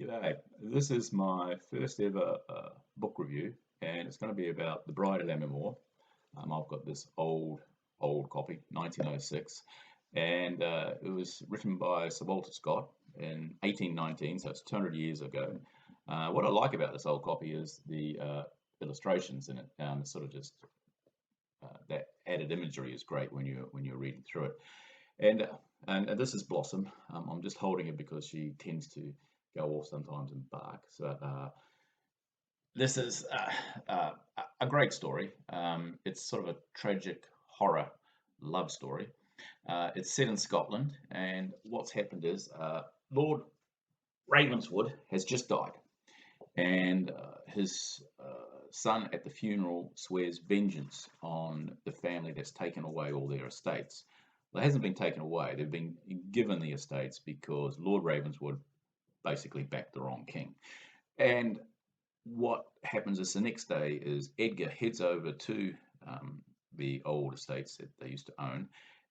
G'day. This is my first ever book review, and it's going to be about The Bride of Lammermoor. I've got this old copy, 1906, and it was written by Sir Walter Scott in 1819, so it's 200 years ago. What I like about this old copy is the illustrations in it. It's sort of just that added imagery is great when you're reading through it. And this is Blossom. I'm just holding it because she tends to go off sometimes and bark. So this is a great story. It's sort of a tragic horror love story. It's set in Scotland, and what's happened is Lord Ravenswood has just died, and his son at the funeral swears vengeance on the family that's taken away all their estates. Well, it hasn't been taken away. They've been given the estates because Lord Ravenswood basically backed the wrong king. And what happens is the next day is Edgar heads over to the old estates that they used to own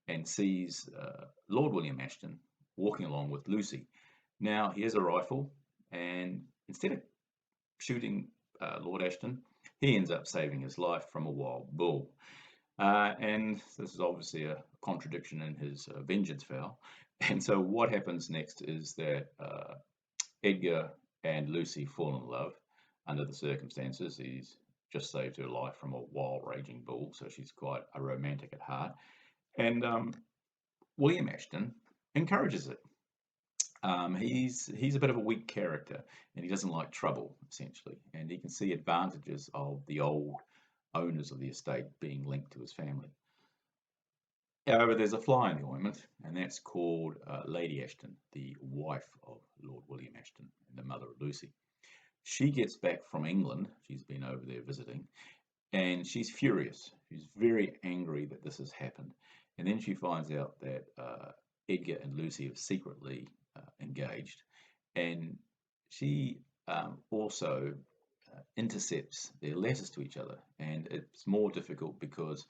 and sees Lord William Ashton walking along with Lucy. Now he has a rifle, and instead of shooting Lord Ashton, he ends up saving his life from a wild bull. And this is obviously a contradiction in his vengeance vow. And so what happens next is that Edgar and Lucy fall in love under the circumstances. He's just saved her life from a wild raging bull, so she's quite a romantic at heart. And William Ashton encourages it. He's a bit of a weak character, and he doesn't like trouble, essentially. And he can see advantages of the old owners of the estate being linked to his family. However, there's a fly in the ointment, and that's called Lady Ashton, the wife of Lord William Ashton and the mother of Lucy. She gets back from England. She's been over there visiting, and she's furious. She's very angry that this has happened. And then she finds out that Edgar and Lucy have secretly engaged, and she also intercepts their letters to each other. And it's more difficult because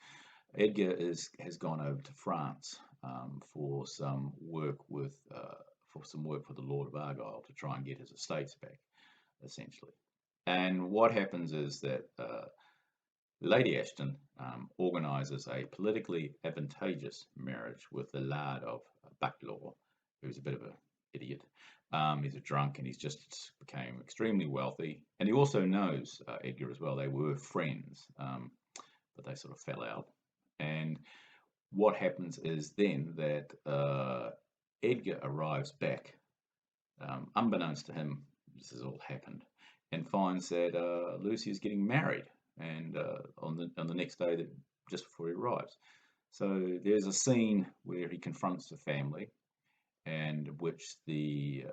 Edgar has gone over to France for some work for the Lord of Argyle to try and get his estates back, essentially. And what happens is that Lady Ashton organises a politically advantageous marriage with the Laird of Bucklaw, who's a bit of an idiot. He's a drunk, and he's just became extremely wealthy. And he also knows Edgar as well. They were friends, but they sort of fell out. And what happens is then that Edgar arrives back, unbeknownst to him, this has all happened, and finds that Lucy is getting married, and on the next day, that just before he arrives. So there's a scene where he confronts the family, and which the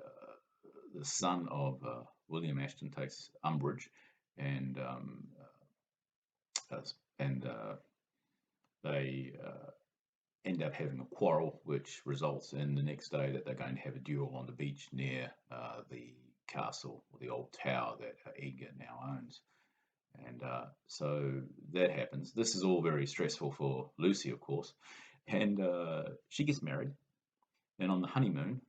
son of William Ashton takes umbrage, and they end up having a quarrel, which results in the next day that they're going to have a duel on the beach near the castle, or the old tower that Edgar now owns. And so that happens. This is all very stressful for Lucy, of course, and she gets married. And on the honeymoon,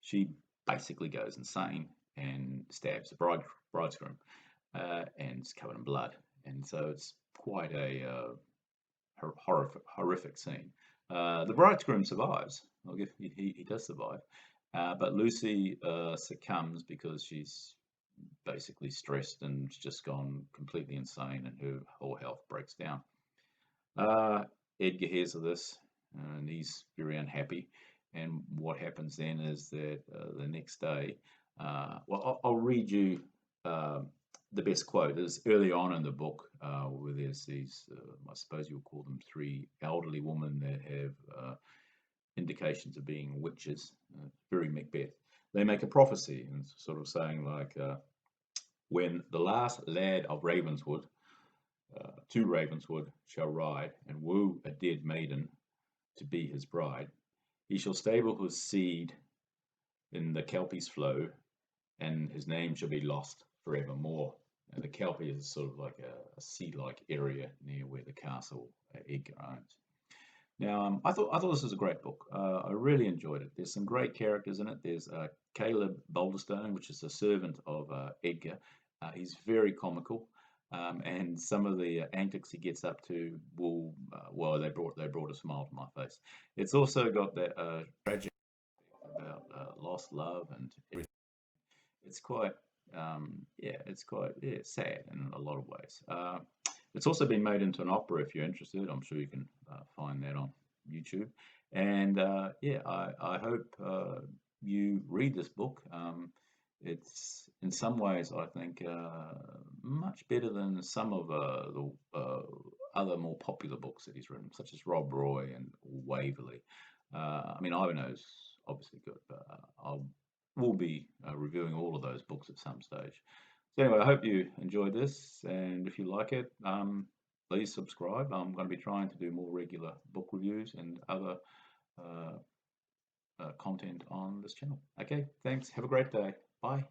she basically goes insane and stabs the bridegroom, and is covered in blood. And so it's quite a horrific scene. The bridegroom survives. He does survive, but Lucy succumbs because she's basically stressed and just gone completely insane, and her whole health breaks down. Edgar hears of this, and he's very unhappy. And what happens then is that the next day, well, I'll read you the best quote. Is early on in the book, where there's these, I suppose you'll call them three elderly women that have indications of being witches, very Macbeth. They make a prophecy, and sort of saying like, when the last lad of Ravenswood to Ravenswood shall ride and woo a dead maiden to be his bride, he shall stable his seed in the Kelpie's flow, and his name shall be lost forevermore. And the Kelpie is sort of like a sea-like area near where the castle Edgar owns. Now, I thought this was a great book. I really enjoyed it. There's some great characters in it. There's Caleb Boulderstone, which is a servant of Edgar. He's very comical, and some of the antics he gets up to will well, they brought a smile to my face. It's also got that tragic about lost love and everything. It's quite it's quite sad in a lot of ways. It's also been made into an opera if you're interested. I'm sure you can find that on YouTube. And I hope you read this book. It's in some ways, I think, much better than some of the other more popular books that he's written, such as Rob Roy and Waverley. I mean, Ivanhoe's obviously good, but we'll be reviewing all of those books at some stage. So anyway, I hope you enjoyed this, and if you like it, please subscribe. I'm going to be trying to do more regular book reviews and other uh, content on this channel. Okay, thanks. Have a great day. Bye.